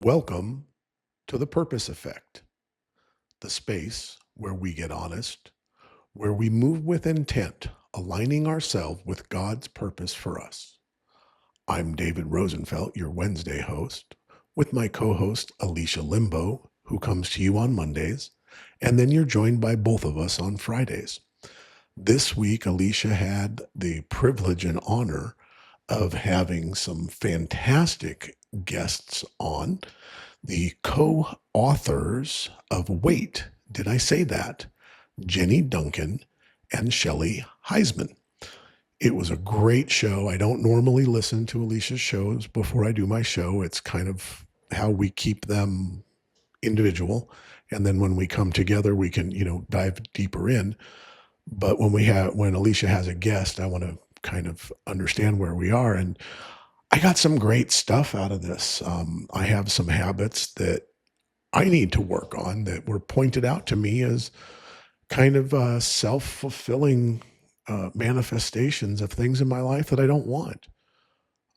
Welcome to the Purpose Effect, the space where we get honest, where we move with intent, aligning ourselves with God's purpose for us. I'm David Rosenfeld, your Wednesday host, with my co host, Alicia Limbo, who comes to you on Mondays, and then you're joined by both of us on Fridays. This week, Alicia had the privilege and honor of having some fantastic guests on, the co-authors of Wait, Did I Say That? Jenny Duncan and Shelley Heisman. It was a great show. I don't normally listen to Alicia's shows before I do my show. It's kind of how we keep them individual. And then when we come together, we can, dive deeper in. But when Alicia has a guest, I want to kind of understand where we are. And I got some great stuff out of this. I have some habits that I need to work on that were pointed out to me as kind of self-fulfilling manifestations of things in my life that I don't want.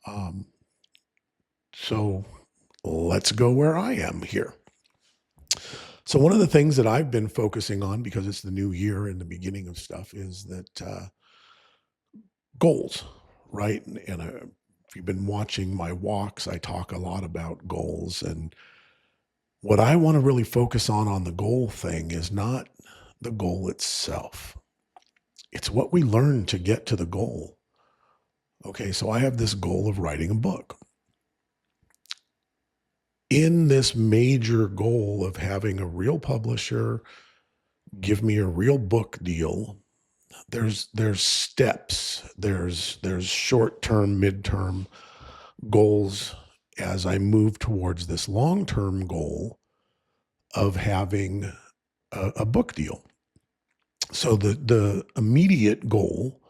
Um, so let's go where I am here. So one of the things that I've been focusing on, because it's the new year and the beginning of stuff, is that goals, right? And if you've been watching my walks, I talk a lot about goals. And what I want to really focus on the goal thing is not the goal itself. It's what we learn to get to the goal. Okay, so I have this goal of writing a book. In this major goal of having a real publisher give me a real book deal, there's steps, there's short-term, mid-term goals as I move towards this long-term goal of having a book deal. So the immediate goal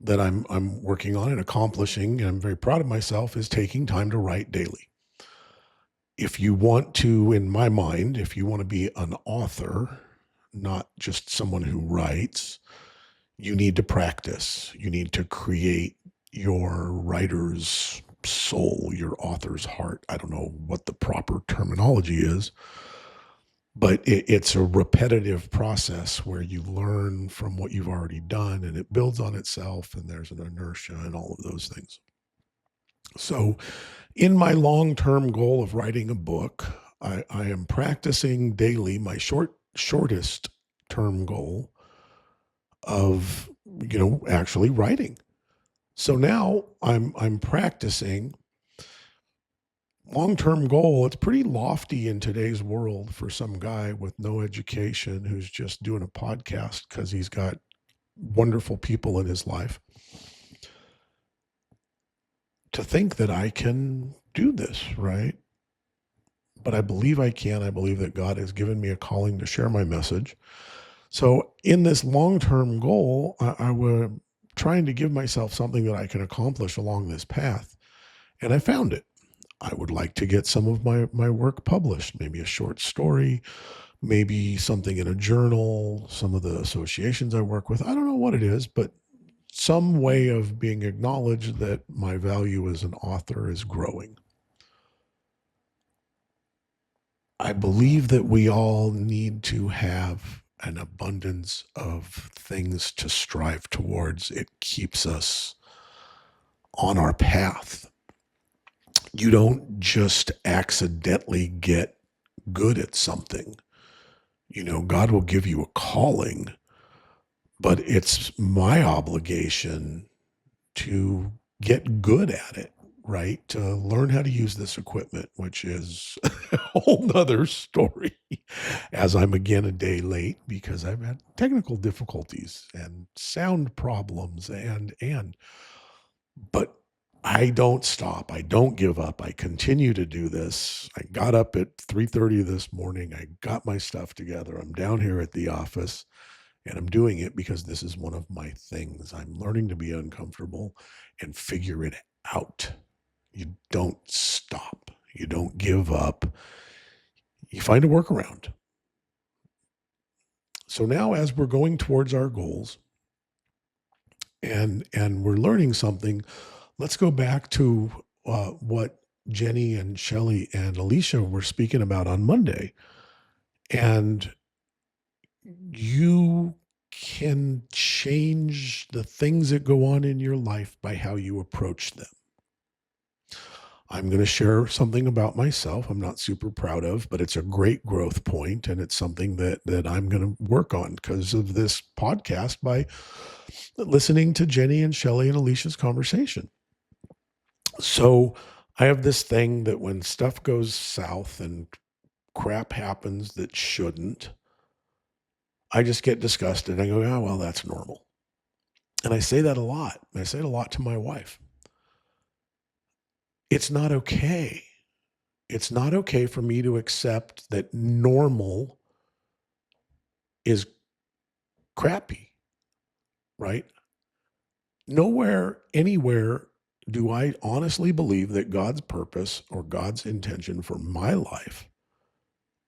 that I'm working on and accomplishing, and I'm very proud of myself, is taking time to write daily. If you want to, in my mind, if you want to be an author, not just someone who writes, you need to practice. You need to create your writer's soul, your author's heart. I don't know what the proper terminology is, but it's a repetitive process where you learn from what you've already done and it builds on itself, and there's an inertia and all of those things. So in my long-term goal of writing a book, I am practicing daily my shortest term goal of, actually writing. So now I'm practicing long-term goal. It's pretty lofty in today's world for some guy with no education who's just doing a podcast because he's got wonderful people in his life, to think that I can do this, right? But I believe I can. I believe that God has given me a calling to share my message. So in this long-term goal, I was trying to give myself something that I can accomplish along this path. And I found it. I would like to get some of my work published, maybe a short story, maybe something in a journal, some of the associations I work with. I don't know what it is, but some way of being acknowledged that my value as an author is growing. I believe that we all need to have an abundance of things to strive towards. It keeps us on our path. You don't just accidentally get good at something. God will give you a calling, but it's my obligation to get good at it, right? To learn how to use this equipment, which is a whole nother story, as I'm again a day late because I've had technical difficulties and sound problems but I don't stop. I don't give up. I continue to do this. I got up at 3:30 this morning. I got my stuff together. I'm down here at the office, and I'm doing it because this is one of my things. I'm learning to be uncomfortable and figure it out. You don't stop. You don't give up. You find a workaround. So now as we're going towards our goals and we're learning something, let's go back to what Jenny and Shelly and Alicia were speaking about on Monday. And you can change the things that go on in your life by how you approach them. I'm going to share something about myself I'm not super proud of, but it's a great growth point, and it's something that I'm going to work on because of this podcast by listening to Jenny and Shelly and Alicia's conversation. So I have this thing that when stuff goes south and crap happens that shouldn't, I just get disgusted. I go, oh, well, that's normal. And I say that a lot. I say it a lot to my wife. It's not okay. It's not okay for me to accept that normal is crappy, right? Nowhere, anywhere do I honestly believe that God's purpose or God's intention for my life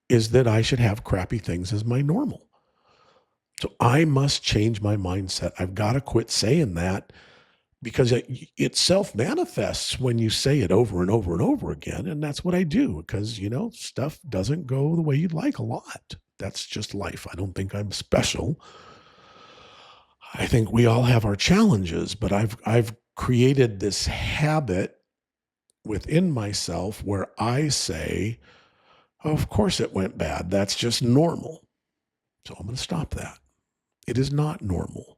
is that I should have crappy things as my normal. So I must change my mindset. I've got to quit saying that because it self-manifests when you say it over and over and over again. And that's what I do because, stuff doesn't go the way you'd like a lot. That's just life. I don't think I'm special. I think we all have our challenges, but I've created this habit within myself where I say, oh, of course it went bad. That's just normal. So I'm going to stop that. It is not normal.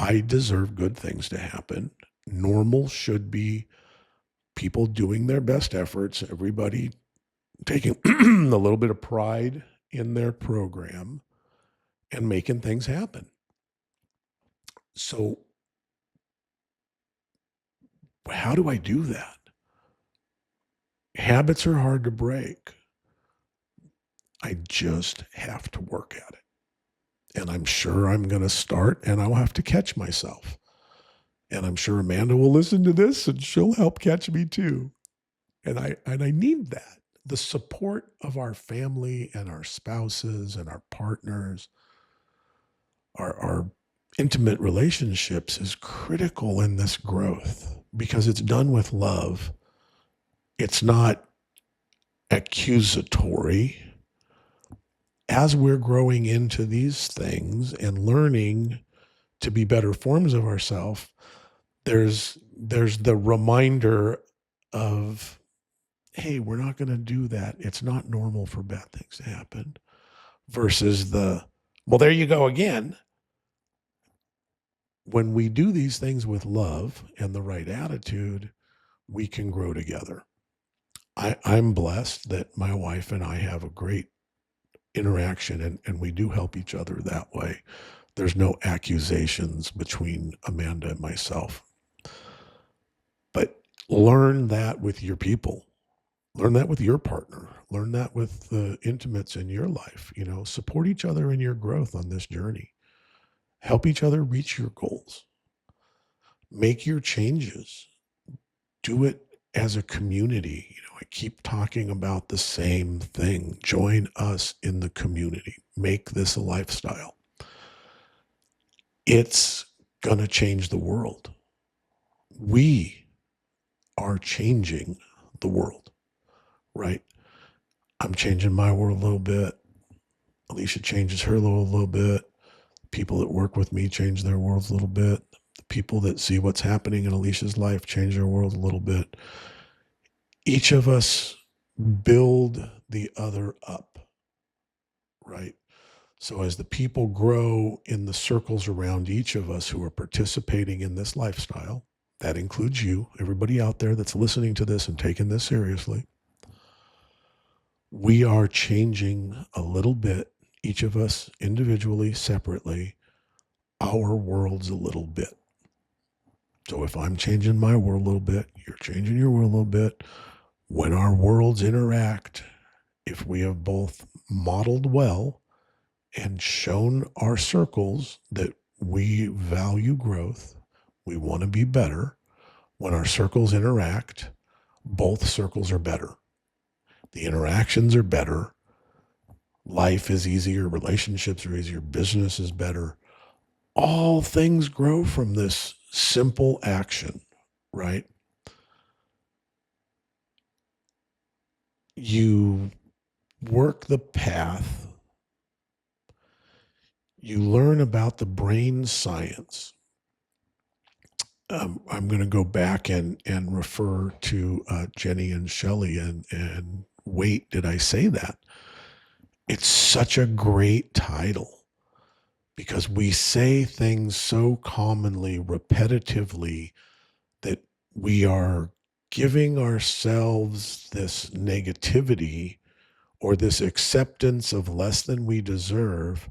I deserve good things to happen. Normal should be people doing their best efforts, everybody taking a little bit of pride in their program and making things happen. So how do I do that? Habits are hard to break. I just have to work at it. And I'm sure I'm going to start and I'll have to catch myself. And I'm sure Amanda will listen to this and she'll help catch me too. And I need that. The support of our family and our spouses and our partners, our intimate relationships is critical in this growth because it's done with love. It's not accusatory. As we're growing into these things and learning to be better forms of ourselves, there's the reminder of, hey, we're not going to do that. It's not normal for bad things to happen. Versus well, there you go again. When we do these things with love and the right attitude, we can grow together. I'm blessed that my wife and I have a great interaction and we do help each other that way. There's no accusations between Amanda and myself. But learn that with your people. Learn that with your partner. Learn that with the intimates in your life. Support each other in your growth on this journey. Help each other reach your goals. Make your changes. Do it as a community. I keep talking about the same thing. Join us in the community. Make this a lifestyle. It's going to change the world. We are changing the world, right? I'm changing my world a little bit. Alicia changes her little bit. People that work with me change their worlds a little bit. The people that see what's happening in Alicia's life change their world a little bit. Each of us build the other up, right? So as the people grow in the circles around each of us who are participating in this lifestyle, that includes you, everybody out there that's listening to this and taking this seriously, we are changing a little bit, each of us individually, separately, our worlds a little bit. So if I'm changing my world a little bit, you're changing your world a little bit. When our worlds interact, if we have both modeled well and shown our circles that we value growth, we want to be better, when our circles interact, both circles are better. The interactions are better. Life is easier. Relationships are easier. Business is better. All things grow from this simple action, right? you work the path, you learn about the brain science. I'm going to go back and refer to Jenny and Shelley and wait, did I say that? It's such a great title because we say things so commonly, repetitively, that we are giving ourselves this negativity or this acceptance of less than we deserve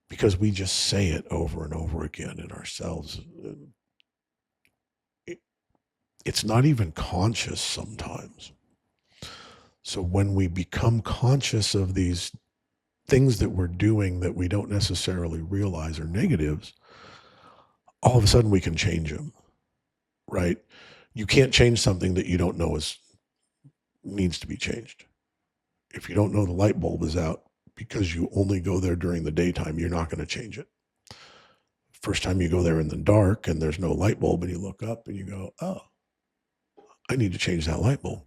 because we just say it over and over again in ourselves. It, it's not even conscious sometimes. So when we become conscious of these things that we're doing that we don't necessarily realize are negatives, all of a sudden we can change them, right? You can't change something that you don't know needs to be changed. If you don't know the light bulb is out because you only go there during the daytime, you're not going to change it. First time you go there in the dark and there's no light bulb and you look up and you go, oh, I need to change that light bulb.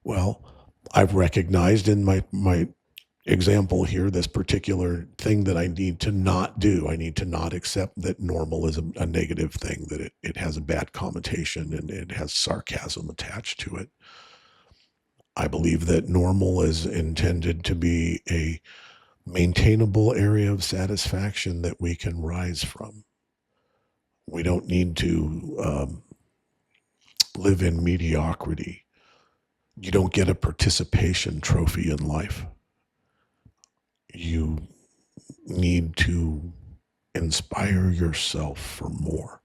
Well, I've recognized in my example here, this particular thing that I need to not do. I need to not accept that normal is a negative thing, that it has a bad connotation and it has sarcasm attached to it. I believe that normal is intended to be a maintainable area of satisfaction that we can rise from. We don't need to live in mediocrity. You don't get a participation trophy in life. You need to inspire yourself for more.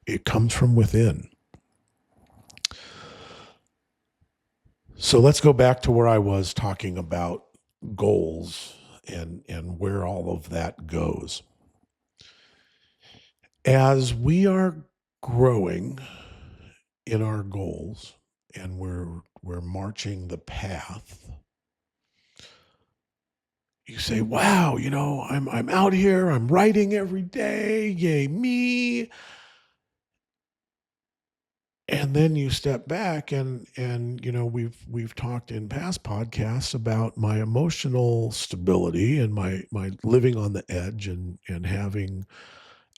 It comes from within. So let's go back to where I was talking about goals and where all of that goes. As we are growing in our goals and we're marching the path, you say, wow, I'm out here, I'm writing every day, yay me. And then you step back and we've talked in past podcasts about my emotional stability and my living on the edge and having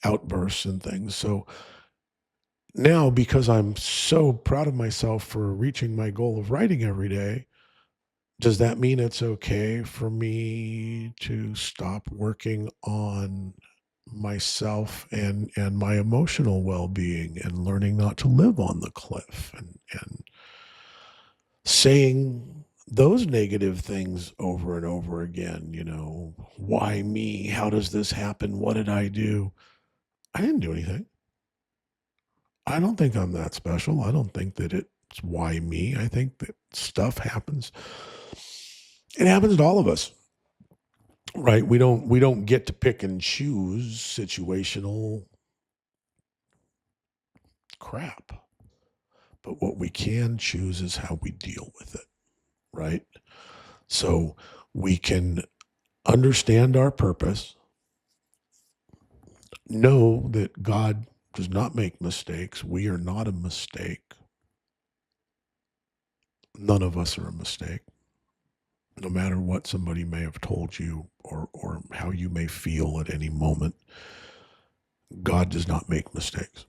outbursts and things. So now, because I'm so proud of myself for reaching my goal of writing every day, does that mean it's okay for me to stop working on myself and my emotional well-being and learning not to live on the cliff and saying those negative things over and over again? Why me? How does this happen? What did I do? I didn't do anything. I don't think I'm that special. I don't think that it's why me. I think that stuff happens. It happens to all of us. Right. We don't get to pick and choose situational crap. But what we can choose is how we deal with it. Right. So we can understand our purpose, know that God does not make mistakes. We are not a mistake. None of us are a mistake. No matter what somebody may have told you or how you may feel at any moment, God does not make mistakes.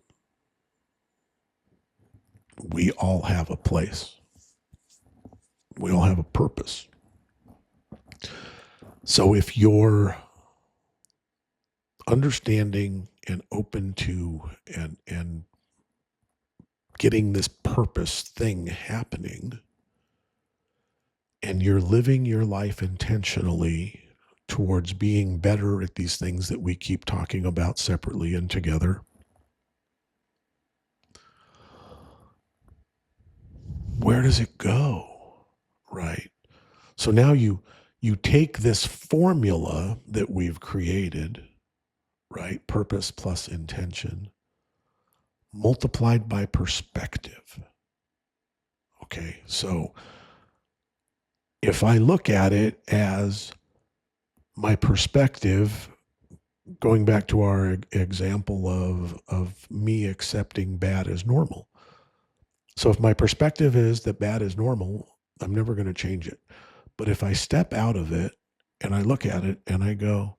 We all have a place. We all have a purpose. So if you're understanding and open to and getting this purpose thing happening, and you're living your life intentionally towards being better at these things that we keep talking about separately and together, where does it go? Right? So now you take this formula that we've created, right? Purpose plus intention, multiplied by perspective. Okay, so if I look at it as my perspective, going back to our example of me accepting bad as normal. So if my perspective is that bad is normal, I'm never going to change it. But if I step out of it and I look at it and I go,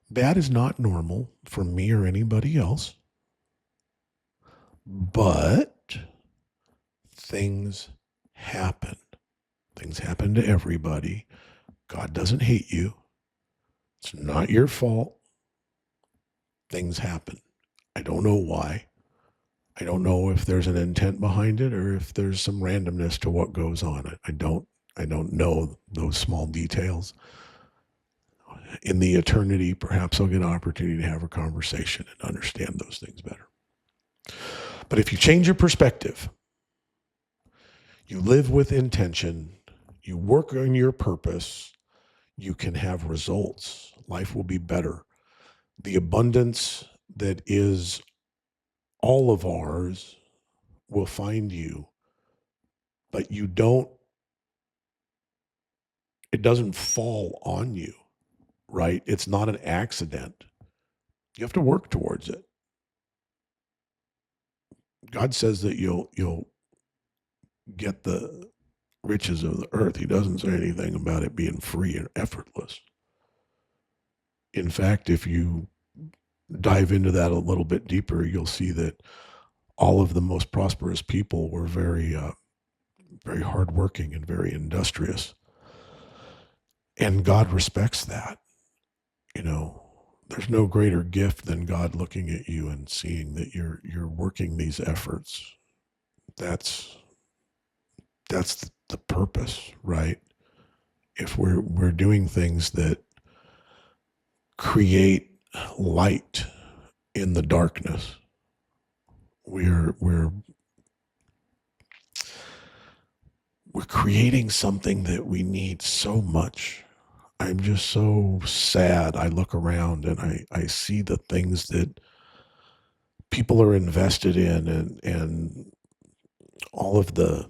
that is not normal for me or anybody else, but things happen. Things happen to everybody. God doesn't hate you. It's not your fault. Things happen. I don't know why. I don't know if there's an intent behind it or if there's some randomness to what goes on. I don't know those small details. In the eternity, perhaps I'll get an opportunity to have a conversation and understand those things better. But if you change your perspective, you live with intention, you work on your purpose, you can have results. Life will be better. The abundance that is all of ours will find you, but it doesn't fall on you, right? It's not an accident. You have to work towards it. God says that you'll get the riches of the earth. He doesn't say anything about it being free and effortless. In fact, if you dive into that a little bit deeper, you'll see that all of the most prosperous people were very hardworking and very industrious. And God respects that. You know, there's no greater gift than God looking at you and seeing that you're working these efforts. That's the purpose, right? If we're doing things that create light in the darkness, we're creating something that we need so much. I'm just so sad. I look around and I see the things that people are invested in and all of the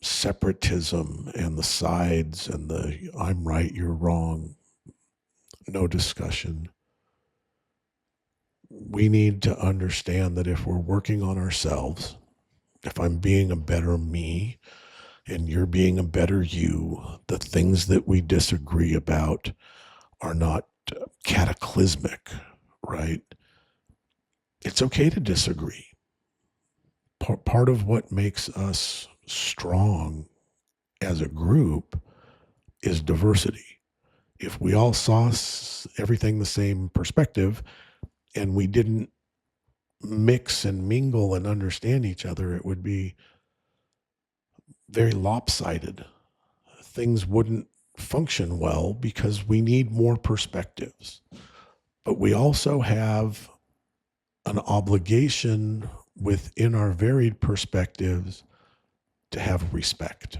separatism and the sides and the I'm right, you're wrong, no discussion. We need to understand that if we're working on ourselves, if I'm being a better me and you're being a better you, the things that we disagree about are not cataclysmic, right? It's okay to disagree. Part of what makes us strong as a group is diversity. If we all saw everything the same perspective and we didn't mix and mingle and understand each other, it would be very lopsided. Things wouldn't function well because we need more perspectives. But we also have an obligation within our varied perspectives to have respect.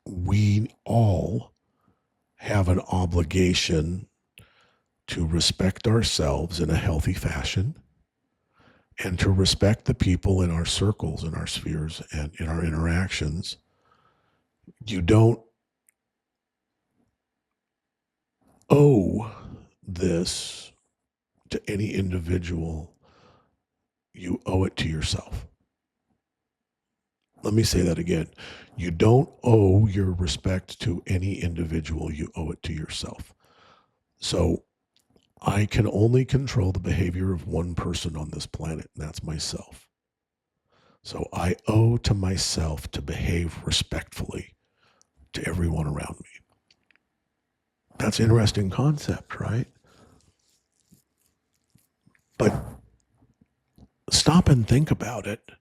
We all have an obligation to respect ourselves in a healthy fashion and to respect the people in our circles, in our spheres, and in our interactions. You don't owe this to any individual. You owe it to yourself. Let me say that again. You don't owe your respect to any individual. You owe it to yourself. So I can only control the behavior of one person on this planet, and that's myself. So I owe to myself to behave respectfully to everyone around me. That's an interesting concept, right? But stop and think about it.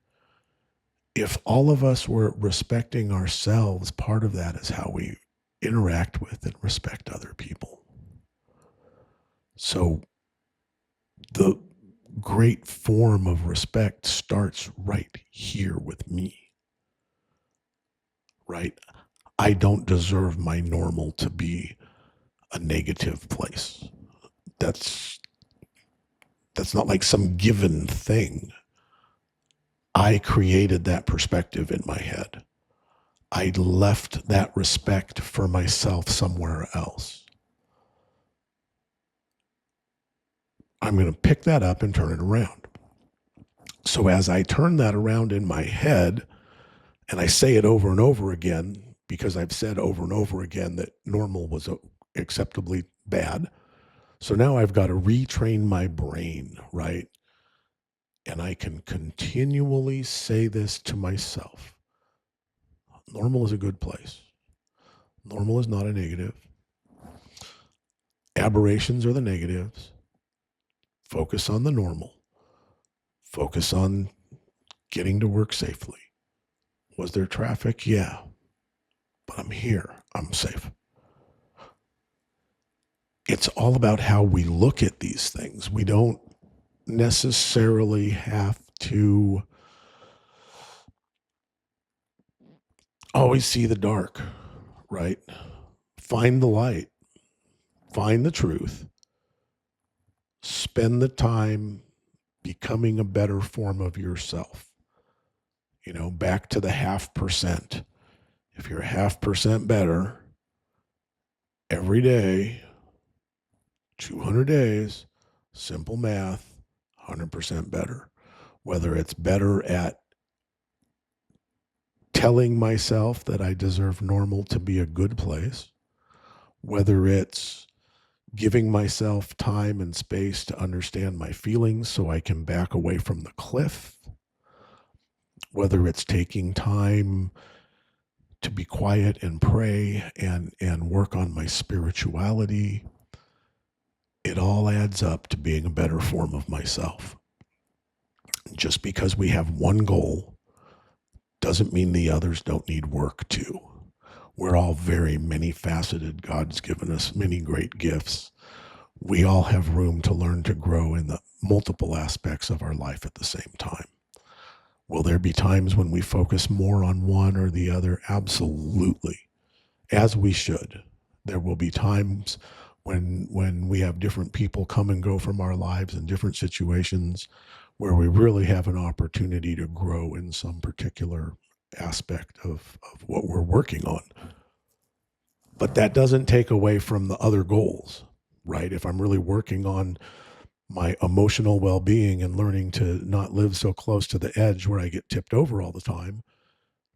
If all of us were respecting ourselves, part of that is how we interact with and respect other people. So the great form of respect starts right here with me, right? I don't deserve my normal to be a negative place. That's not like some given thing. I created that perspective in my head. I left that respect for myself somewhere else. I'm going to pick that up and turn it around. So as I turn that around in my head And I say it over and over again because I've said over and over again that normal was acceptably bad. So now I've got to retrain my brain, right? And I can continually say this to myself. Normal is a good place. Normal is not a negative. Aberrations are the negatives. Focus on the normal. Focus on getting to work safely. Was there traffic? Yeah. But I'm here. I'm safe. It's all about how we look at these things. We don't necessarily have to always see the dark, right? Find the light, find the truth, spend the time becoming a better form of yourself. You know, back to the 0.5%. If you're 0.5% better every day, 200 days, simple math, 100% better. Whether it's better at telling myself that I deserve normal to be a good place, whether it's giving myself time and space to understand my feelings so I can back away from the cliff, whether it's taking time to be quiet and pray and work on my spirituality, it all adds up to being a better form of myself. Just because we have one goal doesn't mean the others don't need work too. We're all very many faceted. God's given us many great gifts. We all have room to learn to grow in the multiple aspects of our life at the same time. Will there be times when we focus more on one or the other? Absolutely, as we should. There will be times when we have different people come and go from our lives in different situations where we really have an opportunity to grow in some particular aspect of what we're working on. But that doesn't take away from the other goals, right? If I'm really working on my emotional well-being and learning to not live so close to the edge where I get tipped over all the time,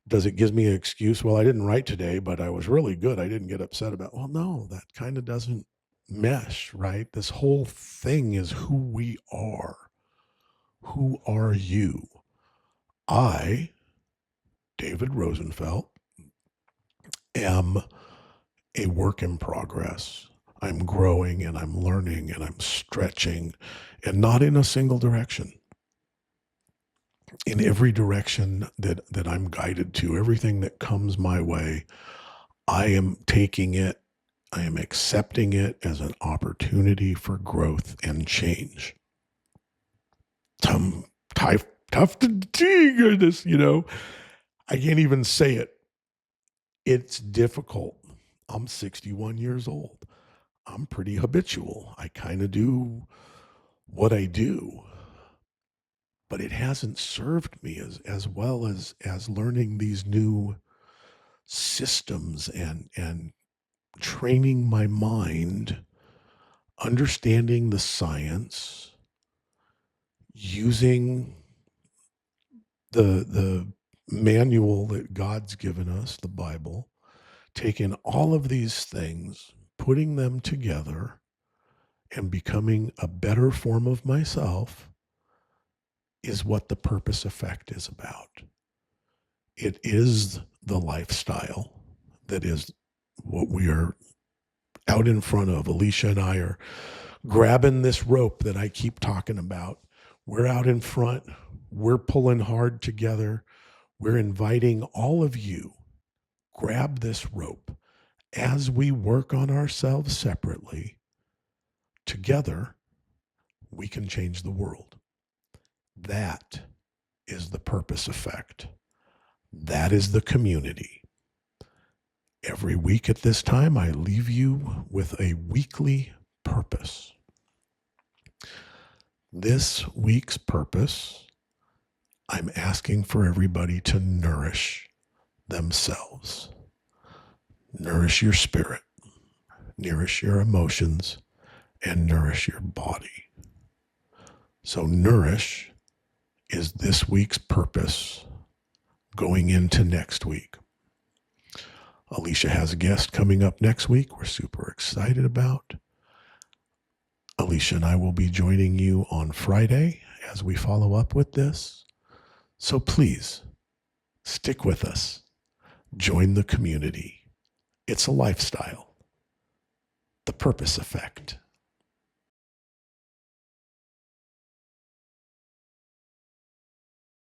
does it give me an excuse? Well, I didn't write today, but I was really good. I didn't get upset about, well, no, that kind of doesn't mesh, right? This whole thing is who we are. Who are you? I, David Rosenfeld, am a work in progress. I'm growing and I'm learning and I'm stretching, and not in a single direction. In every direction that I'm guided to, everything that comes my way, I am taking it, I am accepting it as an opportunity for growth and change. Tough to do this, you know. I can't even say it. It's difficult. I'm 61 years old. I'm pretty habitual. I kind of do what I do, but it hasn't served me as well as learning these new systems and training my mind, understanding the science, using the manual that God's given us, the Bible, taking all of these things, putting them together, and becoming a better form of myself is what the purpose effect is about. It is the lifestyle that is what we are out in front of. Alicia and I are grabbing this rope that I keep talking about. We're out in front. We're pulling hard together. We're inviting all of you, grab this rope. As we work on ourselves separately, together, we can change the world. That is the purpose effect. That is the community. Every week at this time, I leave you with a weekly purpose. This week's purpose, I'm asking for everybody to nourish themselves. Nourish your spirit, nourish your emotions, and nourish your body. So nourish is this week's purpose. going into next week. Alicia has a guest coming up next week we're super excited about. Alicia and I will be joining you on Friday as we follow up with this. So please stick with us. Join the community. It's a lifestyle. The Purpose Effect.